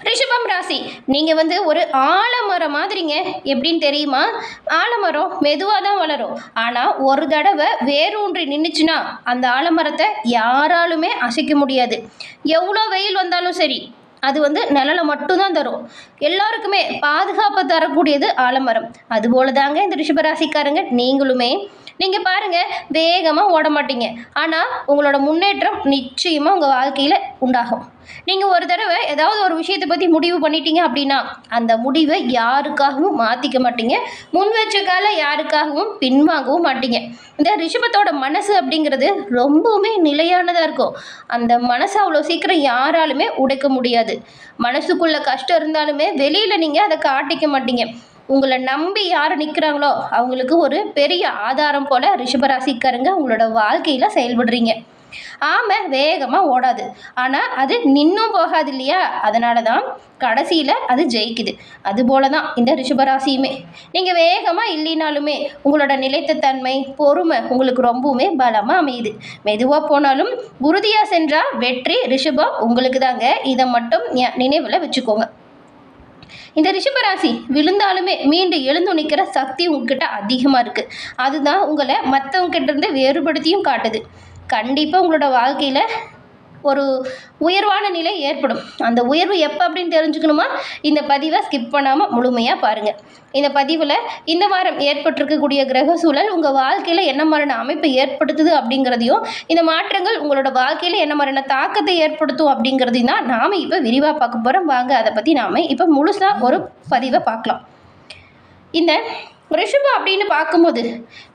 ரிஷபம் ராசி, நீங்கள் ஒரு ஆலமரம் மாதிரிங்க. எப்படின்னு தெரியுமா? ஆலமரம் மெதுவாக தான் வளரும். ஆனால் ஒரு தடவை வேரூன்றி நின்றுச்சுன்னா அந்த ஆலமரத்தை யாராலுமே அசைக்க முடியாது. எவ்வளோ வெயில் வந்தாலும் சரி, அது நிழலை மட்டும்தான் தரும். எல்லாருக்குமே பாதுகாப்பை தரக்கூடியது ஆலமரம். அதுபோல தாங்க இந்த ரிஷபராசிக்காரங்க நீங்களுமே. நீங்கள் பாருங்கள், வேகமாக ஓட மாட்டீங்க, ஆனால் உங்களோட முன்னேற்றம் நிச்சயமாக உங்கள் வாழ்க்கையில் உண்டாகும். நீங்கள் ஒரு தடவை ஏதாவது ஒரு விஷயத்தை பற்றி முடிவு பண்ணிட்டீங்க அப்படின்னா அந்த முடிவை யாருக்காகவும் மாற்றிக்க மாட்டீங்க. முன் வச்ச கால யாருக்காகவும் பின்வாங்கவும் மாட்டீங்க. இந்த ரிஷபத்தோட மனசு அப்படிங்கிறது ரொம்பவுமே நிலையானதாக இருக்கும். அந்த மனசை அவ்வளோ சீக்கிரம் யாராலுமே உடைக்க முடியாது. மனசுக்குள்ள கஷ்டம் இருந்தாலுமே வெளியில் நீங்கள் அதை காட்டிக்க மாட்டீங்க. உங்களை நம்பி யார் நிற்கிறாங்களோ அவங்களுக்கு ஒரு பெரிய ஆதாரம் போல் ரிஷபராசிக்காரங்க உங்களோட வாழ்க்கையில் செயல்படுறீங்க. ஆமை வேகமாக ஓடாது, ஆனால் அது நின்னும் போகாது இல்லையா? அதனால தான் கடைசியில் அது ஜெயிக்குது. அதுபோல தான் இந்த ரிஷபராசியுமே. நீங்கள் வேகமாக இல்லைனாலுமே உங்களோட நிலைத்த தன்மை, பொறுமை உங்களுக்கு ரொம்பவுமே பலமாக அமையுது. மெதுவாக போனாலும் உறுதியாக சென்றால் வெற்றி ரிஷபம் உங்களுக்கு தாங்க. இதை மட்டும் நினைவில் வச்சுக்கோங்க. இந்த ரிஷபராசி விழுந்தாலுமே மீண்டு எழுந்து நிற்கிற சக்தி உங்ககிட்ட அதிகமாக இருக்குது. அதுதான் உங்களை மற்றவங்க கிட்ட இருந்து வேறுபடுத்தியும் காட்டுது. கண்டிப்பாக உங்களோட வாழ்க்கையில் ஒரு உயர்வான நிலை ஏற்படும். அந்த உயர்வு எப்போ அப்படின்னு தெரிஞ்சுக்கணுமா? இந்த பதிவை ஸ்கிப் பண்ணாமல் முழுமையாக பாருங்கள். இந்த பதிவில் இந்த வாரம் ஏற்பட்டிருக்கக்கூடிய கிரக சூழல் உங்கள் வாழ்க்கையில் என்ன மாதிரியான அமைப்பை ஏற்படுத்துது அப்படிங்கிறதையும், இந்த மாற்றங்கள் உங்களோட வாழ்க்கையில் என்ன மாதிரியான தாக்கத்தை ஏற்படுத்தும் அப்படிங்கிறதையும் தான் நாம் இப்போ விரிவாக பார்க்க போகிறோம். வாங்க அதை பற்றி நாம் இப்போ முழுசாக ஒரு பதிவை பார்க்கலாம். இந்த ரிஷபம் அப்படின்னு பார்க்கும்போது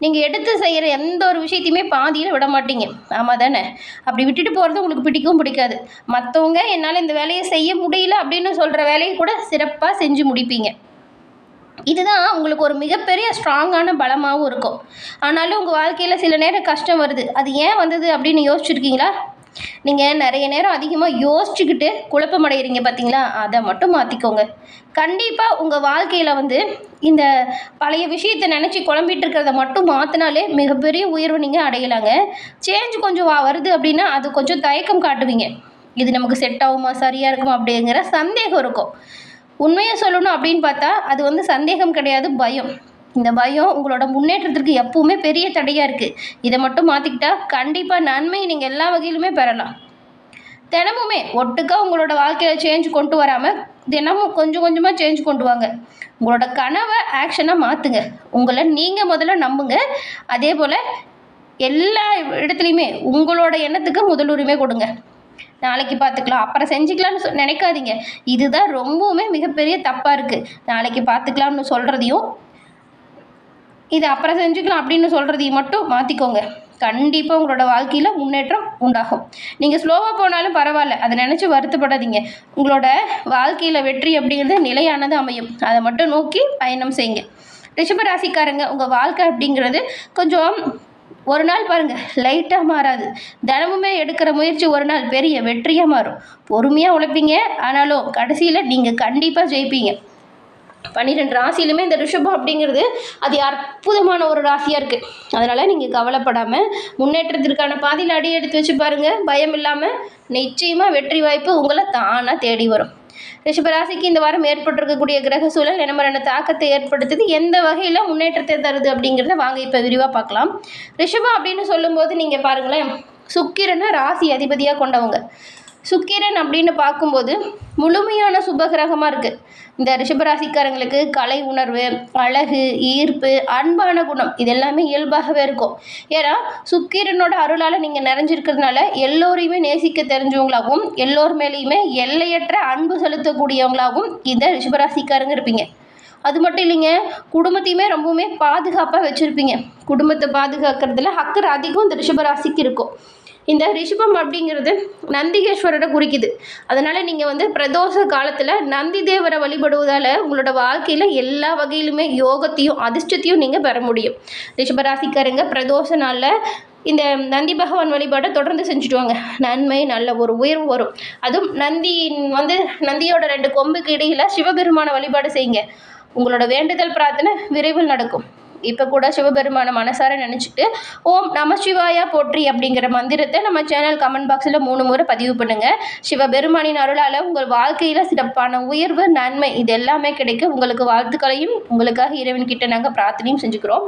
நீங்கள் எடுத்து செய்கிற எந்த ஒரு விஷயத்தையுமே பாதியில் விட மாட்டீங்க. ஆமாம் தானே? அப்படி விட்டுட்டு போகிறது உங்களுக்கு பிடிக்கவும் பிடிக்காது. மற்றவங்க என்னால் இந்த வேலையை செய்ய முடியல அப்படின்னு சொல்கிற வேலையை கூட சிறப்பாக செஞ்சு முடிப்பீங்க. இதுதான் உங்களுக்கு ஒரு மிகப்பெரிய ஸ்ட்ராங்கான பலமாகவும் இருக்கும். ஆனாலும் உங்கள் வாழ்க்கையில் சில நேரம் கஷ்டம் வருது. அது ஏன் வந்தது அப்படின்னு யோசிச்சுருக்கீங்களா? நீங்கள் நிறைய நேரம் அதிகமாக யோசிச்சுக்கிட்டு குழப்பமடைகிறீங்க பார்த்தீங்களா? அதை மட்டும் மாற்றிக்கோங்க. கண்டிப்பாக உங்கள் வாழ்க்கையில் இந்த பழைய விஷயத்தை நினச்சி குழம்பிட்டு இருக்கிறத மட்டும் மாற்றினாலே மிகப்பெரிய உயர்வு நீங்கள் அடையலாங்க. சேஞ்ச் கொஞ்சம் வருது அப்படின்னா அது கொஞ்சம் தயக்கம் காட்டுவீங்க. இது நமக்கு செட் ஆகுமா, சரியாக இருக்குமா அப்படிங்கிற சந்தேகம் இருக்கும். உண்மையை சொல்லணும் அப்படின்னு பார்த்தா அது சந்தேகம் கிடையாது, பயம். இந்த பயம் உங்களோட முன்னேற்றத்திற்கு எப்பவுமே பெரிய தடையாக இருக்குது. இதை மட்டும் மாற்றிக்கிட்டா கண்டிப்பாக நன்மை நீங்கள் எல்லா வகையிலுமே பெறலாம். தினமுமே ஒட்டுக்கா உங்களோட வாழ்க்கையில் சேஞ்ச் கொண்டு வராமல் தினமும் கொஞ்சம் கொஞ்சமாக சேஞ்ச் கொண்டு வாங்க. உங்களோட கனவை ஆக்ஷனாக மாற்றுங்க. உங்களை நீங்கள் முதல்ல நம்புங்க. அதே போல் எல்லா இடத்துலையுமே உங்களோட எண்ணத்துக்கு முதலுரிமை கொடுங்க. நாளைக்கு பார்த்துக்கலாம், அப்புறம் செஞ்சுக்கலான்னு நினைக்காதீங்க. இதுதான் ரொம்பவுமே மிகப்பெரிய தப்பாக இருக்குது. நாளைக்கு பார்த்துக்கலாம்னு சொல்கிறதையும் இது அப்புறம் செஞ்சுக்கலாம் அப்படின்னு சொல்கிறதையும் மட்டும் மாற்றிக்கோங்க. கண்டிப்பாக உங்களோட வாழ்க்கையில் முன்னேற்றம் உண்டாகும். நீங்கள் ஸ்லோவாக போனாலும் பரவாயில்ல, அதை நினச்சி வருத்தப்படாதீங்க. உங்களோட வாழ்க்கையில் வெற்றி அப்படிங்கிறது நிலையானது அமையும். அதை மட்டும் நோக்கி பயணம் செய்யுங்க. ரிஷபராசிக்காரங்க, உங்கள் வாழ்க்கை அப்படிங்கிறது கொஞ்சம் ஒரு நாள் பாருங்கள் லைட்டாக மாறாது. தினமுமே எடுக்கிற முயற்சி ஒரு நாள் பெரிய வெற்றியாக மாறும். பொறுமையாக உழைப்பீங்க, ஆனாலும் கடைசியில் நீங்கள் கண்டிப்பாக ஜெயிப்பீங்க. 12 ராசியிலுமே இந்த ரிஷபம் அப்படிங்கிறது அது அற்புதமான ஒரு ராசியாக இருக்குது. அதனால் நீங்கள் கவலைப்படாமல் முன்னேற்றத்திற்கான பாதையில் அடி எடுத்து வச்சு பாருங்கள். பயம் இல்லாமல் நிச்சயமாக வெற்றி வாய்ப்பு உங்களை தானாக தேடி வரும். ரிஷபராசிக்கு இந்த வாரம் ஏற்பட்டிருக்கக்கூடிய கிரக சூழல் என்ன மாதிரியான தாக்கத்தை ஏற்படுத்துது, எந்த வகையில் முன்னேற்றத்தை தருது அப்படிங்கிறத வாங்க இப்போ விரிவாக பார்க்கலாம். ரிஷபம் அப்படின்னு சொல்லும்போது நீங்கள் பாருங்களேன், சுக்கிரனை ராசி அதிபதியாக கொண்டவங்க. சுக்கிரன் அப்படின்னு பார்க்கும்போது முழுமையான சுபகிரகமாக இருக்குது. இந்த ரிஷபராசிக்காரங்களுக்கு கலை உணர்வு, அழகு, ஈர்ப்பு, அன்பான குணம் இது எல்லாமே இயல்பாகவே இருக்கும். ஏன்னா சுக்கிரனோட அருளால் நீங்கள் நிறைஞ்சிருக்கிறதுனால எல்லோரையுமே நேசிக்க தெரிஞ்சவங்களாகவும் எல்லோர் மேலேயுமே எல்லையற்ற அன்பு செலுத்தக்கூடியவங்களாகவும் இந்த ரிஷபராசிக்காரங்க இருப்பீங்க. அது மட்டும் இல்லைங்க, குடும்பத்தையுமே ரொம்பவுமே பாதுகாப்பாக வச்சுருப்பீங்க. குடும்பத்தை பாதுகாக்கிறதுல அக்கறை அதிகம் இந்த ரிஷபராசிக்கு இருக்கும். இந்த ரிஷபம் அப்படிங்கிறது நந்திகேஸ்வரரை குறிக்குது. அதனால் நீங்கள் பிரதோஷ காலத்தில் நந்தி தேவரை வழிபடுவதால் உங்களோட வாழ்க்கையில் எல்லா வகையிலுமே யோகத்தையும் அதிர்ஷ்டத்தையும் நீங்கள் பெற முடியும். ரிஷபராசிக்காரங்க பிரதோஷ நாளில் இந்த நந்தி பகவான் வழிபாட்டை தொடர்ந்து செஞ்சுட்டு வாங்க. நன்மை, நல்ல ஒரு உயர்வு வரும். அதுவும் நந்தியோட 2 கொம்புக்கு இடையில் சிவபெருமான வழிபாடு செய்யுங்க. உங்களோட வேண்டுதல் பிரார்த்தனை விரைவில் நடக்கும். இப்போ கூட சிவபெருமான மனசார நினச்சிட்டு ஓம் நம சிவாயா போற்றி அப்படிங்கிற மந்திரத்தை நம்ம சேனல் கமெண்ட் பாக்ஸில் 3 முறை பதிவு பண்ணுங்கள். சிவபெருமானின் அருளால் உங்கள் வாழ்க்கையில் சிறப்பான உயர்வு, நன்மை இது எல்லாமே கிடைக்கும். உங்களுக்கு வாழ்த்துக்களையும் உங்களுக்காக இறைவன்கிட்ட நாங்கள் பிரார்த்தனையும் செஞ்சுக்கிறோம்.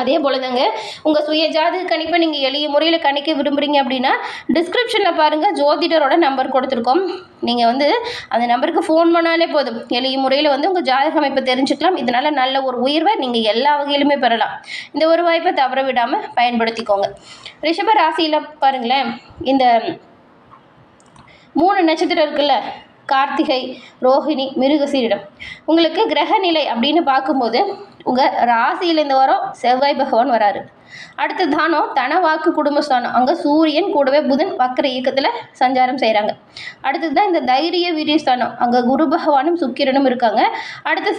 அதே போல் தாங்க உங்கள் சுய ஜாதக கணிப்பை நீங்கள் எளிய முறையில் கணிக்க விரும்புகிறீங்க அப்படின்னா டிஸ்கிரிப்ஷனில் பாருங்கள், ஜோதிடரோட நம்பர் கொடுத்துருக்கோம். நீங்கள் அந்த நம்பருக்கு ஃபோன் பண்ணாலே போதும். எளிய முறையில் உங்கள் ஜாதக அமைப்பை தெரிஞ்சுக்கலாம். இதனால் நல்ல ஒரு உயர்வை நீங்கள் எல்லா வகையிலுமே பெறலாம். இந்த ஒரு வாய்ப்பை தவற விடாமல் பயன்படுத்திக்கோங்க. ரிஷப ராசியில் பாருங்களேன், இந்த 3 நட்சத்திரம் இருக்குல்ல, கார்த்திகை, ரோஹிணி, மிருகசீரிடம். உங்களுக்கு கிரக நிலை அப்படின்னு பார்க்கும்போது உங்கள் ராசியில் இந்த வாரம் செவ்வாய் பகவான் வராரு. அடுத்து தானம் தனவாக்கு குடும்பஸ்தானம், அங்கே சூரியன் கூடவே புதன் வக்கர இயக்கத்தில் சஞ்சாரம் செய்கிறாங்க. அடுத்தது தான் இந்த தைரிய வீரியஸ்தானம், அங்கே குரு பகவானும் சுக்கிரனும் இருக்காங்க. அடுத்து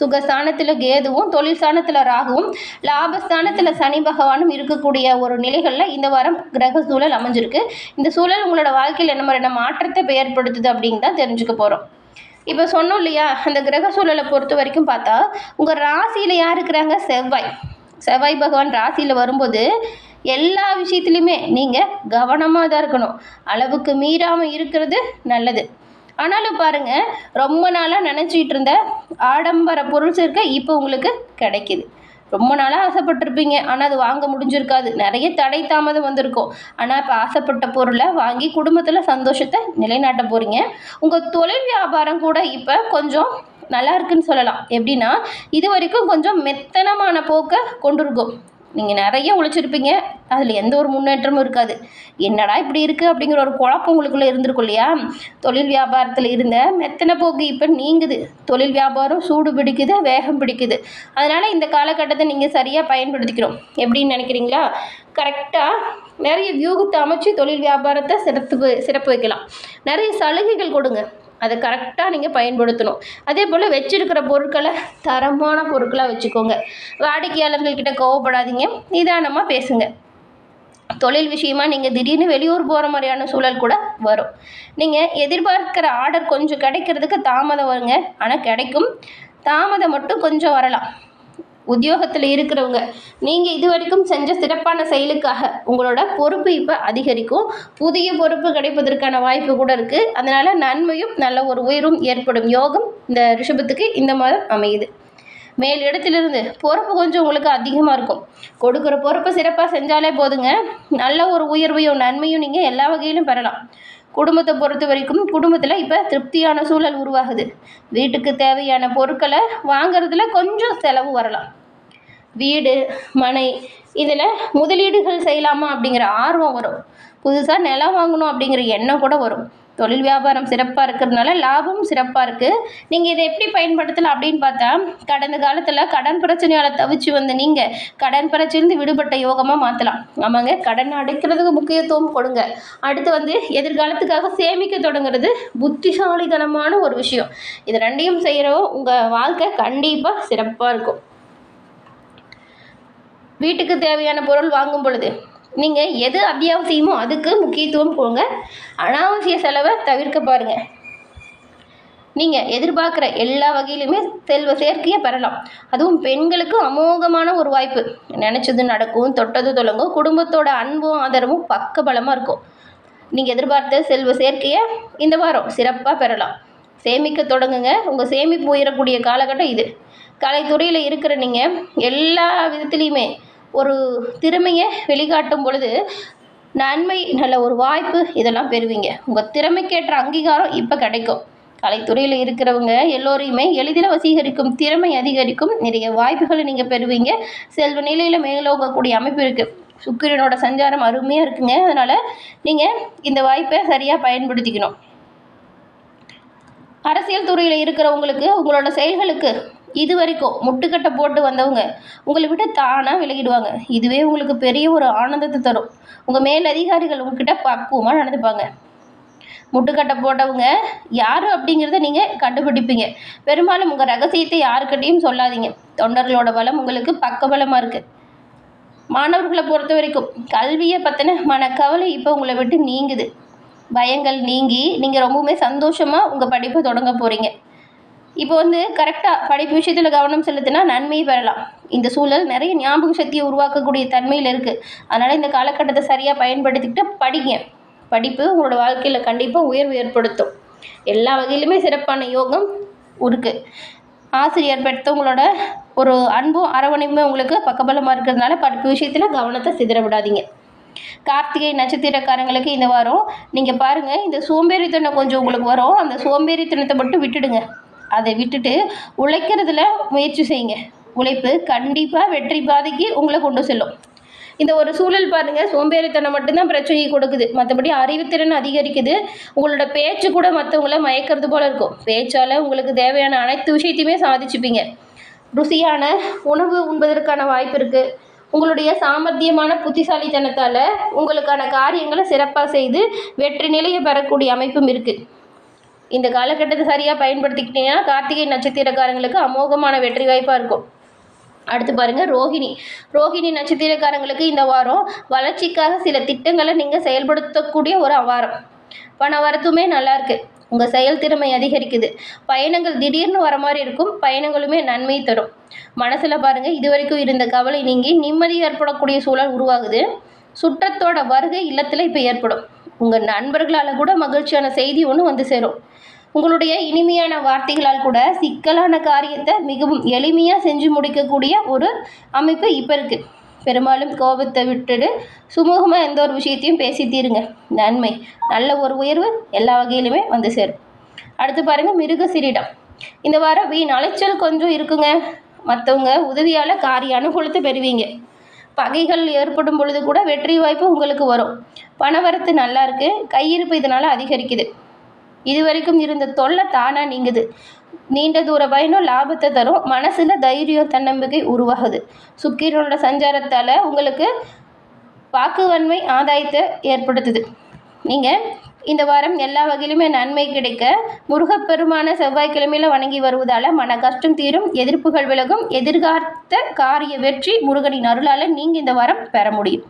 சுகஸ்தானத்தில் கேதுவும், தொழில் ஸ்தானத்தில் ராகுவும், லாபஸ்தானத்தில் சனி பகவானும் இருக்கக்கூடிய ஒரு நிலைகளில் இந்த வாரம் கிரக சூழல் அமைஞ்சிருக்கு. இந்த சூழல் உங்களோட வாழ்க்கையில் என்ன மாதிரியான மாற்றத்தை ஏற்படுத்துது அப்படின்னு தான் தெரிஞ்சுக்க போகிறோம். இப்போ சொன்னோம் இல்லையா, அந்த கிரக சூழலை பொறுத்த வரைக்கும் பார்த்தா உங்கள் ராசியில் யார் இருக்கிறாங்க? செவ்வாய் பகவான் ராசியில் வரும்போது எல்லா விஷயத்துலையுமே நீங்கள் கவனமாக தான் இருக்கணும். அளவுக்கு மீறாமல் இருக்கிறது நல்லது. ஆனாலும் பாருங்கள், ரொம்ப நாளாக நினச்சிட்டு இருந்த ஆடம்பர பொருள் சேர்க்க இப்போ உங்களுக்கு கிடைக்கிது. ரொம்ப நாளாக ஆசைப்பட்டிருப்பீங்க, ஆனால் அது வாங்க முடிஞ்சிருக்காது. நிறைய தடை தாமதம் வந்திருக்கும். ஆனால் இப்போ ஆசைப்பட்ட பொருளை வாங்கி குடும்பத்தில் சந்தோஷத்தை நிலைநாட்ட போகிறீங்க. உங்கள் தொழில் வியாபாரம் கூட இப்போ கொஞ்சம் நல்லா இருக்குன்னு சொல்லலாம். எப்படின்னா, இது வரைக்கும் கொஞ்சம் மெத்தனமான போக்கை கொண்டிருக்கும். நீங்கள் நிறைய உழைச்சிருப்பீங்க, அதில் எந்த ஒரு முன்னேற்றமும் இருக்காது. என்னடா இப்படி இருக்குது அப்படிங்கிற ஒரு குழப்பம் உங்களுக்குள்ளே இருந்திருக்கும் இல்லையா? தொழில் வியாபாரத்தில் இருந்த மெத்தனை போக்கு இப்போ நீங்குது. தொழில் வியாபாரம் சூடு பிடிக்குது, வேகம் பிடிக்குது. அதனால் இந்த காலகட்டத்தை நீங்கள் சரியாக பயன்படுத்திக்கிறோம். எப்படின்னு நினைக்கிறீங்களா? கரெக்டாக நிறைய வியூகத்தை அமைச்சு தொழில் வியாபாரத்தை சிறப்பு வைக்கலாம். நிறைய சலுகைகள் கொடுங்க, அதை கரெக்டாக நீங்கள் பயன்படுத்தணும். அதே போல் வச்சுருக்கிற பொருட்களை தரமான பொருட்களாக வச்சுக்கோங்க. வாடிக்கையாளர்கள்கிட்ட கோவப்படாதீங்க, நிதானமாக பேசுங்க. தொழில் விஷயமா நீங்கள் திடீர்னு வெளியூர் போகிற மாதிரியான சூழல் கூட வரும். நீங்கள் எதிர்பார்க்கிற ஆர்டர் கொஞ்சம் கிடைக்கிறதுக்கு தாமதம் வருங்க, ஆனால் கிடைக்கும். தாமதம் மட்டும் கொஞ்சம் வரலாம். உத்தியோகத்தில் இருக்கிறவங்க, நீங்கள் இது வரைக்கும் செஞ்ச சிறப்பான செயலுக்காக உங்களோட பொறுப்பு இப்போ அதிகரிக்கும். புதிய பொறுப்பு கிடைப்பதற்கான வாய்ப்பு கூட இருக்குது. அதனால் நன்மையும் நல்ல ஒரு உயர்வும் ஏற்படும் யோகம் இந்த ரிஷபத்துக்கு இந்த மாதம் அமையுது. மேல் இடத்திலிருந்து பொறுப்பு கொஞ்சம் உங்களுக்கு அதிகமாக இருக்கும். கொடுக்குற பொறுப்பை சிறப்பாக செஞ்சாலே போதுங்க, நல்ல ஒரு உயர்வையும் நன்மையும் நீங்கள் எல்லா வகையிலும் பெறலாம். குடும்பத்தை பொறுத்த வரைக்கும் குடும்பத்தில் இப்போ திருப்தியான சூழல் உருவாகுது. வீட்டுக்கு தேவையான பொருட்களை வாங்கிறதுல கொஞ்சம் செலவு வரலாம். வீடு, மனை இதில் முதலீடுகள் செய்யலாமா அப்படிங்கிற ஆர்வம் வரும். புதுசாக நிலம் வாங்கணும் அப்படிங்கிற எண்ணம் கூட வரும். தொழில் வியாபாரம் சிறப்பாக இருக்கிறதுனால லாபம் சிறப்பாக இருக்குது. நீங்கள் இதை எப்படி பயன்படுத்தலாம் அப்படின்னு பார்த்தா, கடந்த காலத்தில் கடன் பிரச்சனையால் தவிச்சு வந்த நீங்கள் கடன் பிரச்சனைந்து விடுபட்ட யோகமாக மாற்றலாம். ஆமாங்க, கடன் அடைக்கிறதுக்கு முக்கியத்துவம் கொடுங்க. அடுத்து எதிர்காலத்துக்காக சேமிக்க தொடங்குறது புத்திசாலித்தனமான ஒரு விஷயம். இது ரெண்டையும் செய்கிறவோ உங்கள் வாழ்க்கை கண்டிப்பாக சிறப்பாக இருக்கும். வீட்டுக்கு தேவையான பொருள் வாங்கும் பொழுது நீங்கள் எது அத்தியாவசியமோ அதுக்கு முக்கியத்துவம் கொடுங்க. அனாவசிய செலவை தவிர்க்க பாருங்கள். நீங்கள் எதிர்பார்க்குற எல்லா வகையிலுமே செல்வ சேர்க்கையை பெறலாம். அதுவும் பெண்களுக்கு அமோகமான ஒரு வாய்ப்பு. நினச்சது நடக்கும், தொட்டது தொடங்கும். குடும்பத்தோட அன்பும் ஆதரவும் பக்கபலமாக இருக்கும். நீங்கள் எதிர்பார்த்த செல்வ சேர்க்கையை இந்த வாரம் சிறப்பாக பெறலாம். சேமிக்க தொடங்குங்க. உங்கள் சேமிப்பு உயரக்கூடிய காலகட்டம் இது. கலைத்துறையில் இருக்கிற நீங்கள் எல்லா விதத்துலேயுமே ஒரு திறமையை வெளிக்காட்டும் பொழுது நன்மை, நல்ல ஒரு வாய்ப்பு இதெல்லாம் பெறுவீங்க. உங்கள் திறமைக்கேற்ற அங்கீகாரம் இப்போ கிடைக்கும். கலைத்துறையில் இருக்கிறவங்க எல்லோரையுமே எளிதில் வசீகரிக்கும் திறமை அதிகரிக்கும். நிறைய வாய்ப்புகளை நீங்கள் பெறுவீங்க. செல்வ நிலையில் மேலோங்கக்கூடிய அமைப்பு இருக்குது. சுக்கிரனோட சஞ்சாரம் அருமையாக இருக்குங்க. அதனால் நீங்கள் இந்த வாய்ப்பை சரியாக பயன்படுத்திக்கணும். அரசியல் துறையில் இருக்கிறவங்களுக்கு உங்களோட செயல்களுக்கு இது வரைக்கும் முட்டுக்கட்டை போட்டு வந்தவங்க உங்களை விட்டு தானாக விலகிடுவாங்க. இதுவே உங்களுக்கு பெரிய ஒரு ஆனந்தத்தை தரும். உங்கள் மேலதிகாரிகள் உங்ககிட்ட பக்குவமாக நடந்துப்பாங்க. முட்டுக்கட்டை போட்டவங்க யார் அப்படிங்கிறத நீங்கள் கண்டுபிடிப்பீங்க. பெரும்பாலும் உங்கள் ரகசியத்தை யாருக்கிட்டையும் சொல்லாதீங்க. தொண்டர்களோட பலம் உங்களுக்கு பக்கபலமாக இருக்குது. மாணவர்களை பொறுத்த வரைக்கும் கல்வியை பற்றின மனக்கவலை இப்போ உங்களை விட்டு நீங்குது. பயங்கள் நீங்கி நீங்கள் ரொம்பவுமே சந்தோஷமாக உங்கள் படிப்பை தொடங்க போகிறீங்க. இப்போ வந்து கரெக்டாக படிப்பு விஷயத்தில் கவனம் செலுத்தினா நன்மை பெறலாம். இந்த சூழல் நிறைய ஞாபக சக்தியை உருவாக்கக்கூடிய தன்மையில் இருக்குது. அதனால் இந்த காலகட்டத்தை சரியாக பயன்படுத்திக்கிட்டு படிங்க. படிப்பு உங்களோட வாழ்க்கையில் கண்டிப்பாக உயர்வு ஏற்படுத்தும். எல்லா வகையிலுமே சிறப்பான யோகம் இருக்குது. ஆசிரியர் பெற்றவங்களோட ஒரு அன்பும் அரவணைப்புமே உங்களுக்கு பக்கபலமாக இருக்கிறதுனால படிப்பு விஷயத்தில் கவனத்தை சிதற விடாதீங்க. கார்த்திகை நட்சத்திரக்காரங்களுக்கு இந்த வாரம் நீங்கள் பாருங்கள், இந்த சோம்பேறித்தனம் கொஞ்சம் உங்களுக்கு வரும். அந்த சோம்பேறித்தனத்தை மட்டும் விட்டுடுங்க. அதை விட்டுட்டு உழைக்கிறதுல முயற்சி செய்யுங்க. உழைப்பு கண்டிப்பாக வெற்றி பாதைக்கு உங்களை கொண்டு செல்லும். இந்த ஒரு சூழல் பாருங்கள், சோம்பேறித்தனம் மட்டும்தான் பிரச்சனையை கொடுக்குது. மற்றபடி அறிவுத்திறன் அதிகரிக்குது. உங்களோட பேச்சு கூட மற்றவங்கள மயக்கிறது போல் இருக்கும். பேச்சால் உங்களுக்கு தேவையான அனைத்து விஷயத்தையுமே சாதிச்சுப்பீங்க. ருசியான உணவு உண்பதற்கான வாய்ப்பு இருக்குது. உங்களுடைய சாமர்த்தியமான புத்திசாலித்தனத்தால் உங்களுக்கான காரியங்களை சிறப்பாக செய்து வெற்றி நிலையை பெறக்கூடிய அமைப்பும் இருக்குது. இந்த காலகட்டத்தை சரியாக பயன்படுத்திக்கிட்டீங்கன்னா கார்த்திகை நட்சத்திரக்காரங்களுக்கு அமோகமான வெற்றி வாய்ப்பாக இருக்கும். அடுத்து பாருங்கள், ரோஹிணி நட்சத்திரக்காரங்களுக்கு இந்த வாரம் வளர்ச்சிக்காக சில திட்டங்களை நீங்கள் செயல்படுத்தக்கூடிய ஒரு வாரம். பண வரத்துமே நல்லாயிருக்கு. உங்கள் செயல்திறமை அதிகரிக்குது. பயணங்கள் திடீர்னு வர மாதிரி இருக்கும். பயணங்களுமே நன்மை தரும். மனசில் பாருங்கள், இது வரைக்கும் இருந்த கவலை நீங்கி நிம்மதி ஏற்படக்கூடிய சூழல் உருவாகுது. சுற்றத்தோட வருகை இல்லத்தில் இப்போ ஏற்படும். உங்கள் நண்பர்களால் கூட மகிழ்ச்சியான செய்தி ஒன்று வந்து சேரும். உங்களுடைய இனிமையான வார்த்தைகளால் கூட சிக்கலான காரியத்தை மிகவும் எளிமையாக செஞ்சு முடிக்கக்கூடிய ஒரு அமைப்பு இப்போ இருக்குது. பெரும்பாலும் கோபத்தை விட்டுட்டு சுமூகமாக எந்த ஒரு விஷயத்தையும் பேசி தீருங்க. நன்மை, நல்ல ஒரு உயர்வு எல்லா வகையிலுமே வந்து சேரும். அடுத்து பாருங்கள், மிருகசீரிடம். இந்த வாரம் வீண் அலைச்சல் கொஞ்சம் இருக்குங்க. மற்றவங்க உதவியால் காரிய அனுகூலத்தை பெறுவீங்க. பகைகள் ஏற்படும் பொழுது கூட வெற்றி வாய்ப்பு உங்களுக்கு வரும். பணவரத்து நல்லா இருக்குது. கையிருப்பு இதனால் அதிகரிக்குது. இது வரைக்கும் இருந்த தொல்லை தானாக நீங்குது. நீண்ட தூர பயணம் லாபத்தை தரும். மனசில் தைரியம் தன்னம்பிக்கை உருவாகுது. சுக்கிரனோட சஞ்சாரத்தால் உங்களுக்கு வாக்குவன்மை ஆதாயத்தை ஏற்படுத்துது. நீங்கள் இந்த வாரம் எல்லா வகையிலுமே நன்மை கிடைக்க முருகப்பெருமான செவ்வாய்க்கிழமையில் வணங்கி வருவதால் மன கஷ்டம் தீரும். எதிர்ப்புகள் விலகும். எதிர்கார்த்த காரிய வெற்றி முருகனின் அருளால் நீங்கள் இந்த வாரம் பெற முடியும்.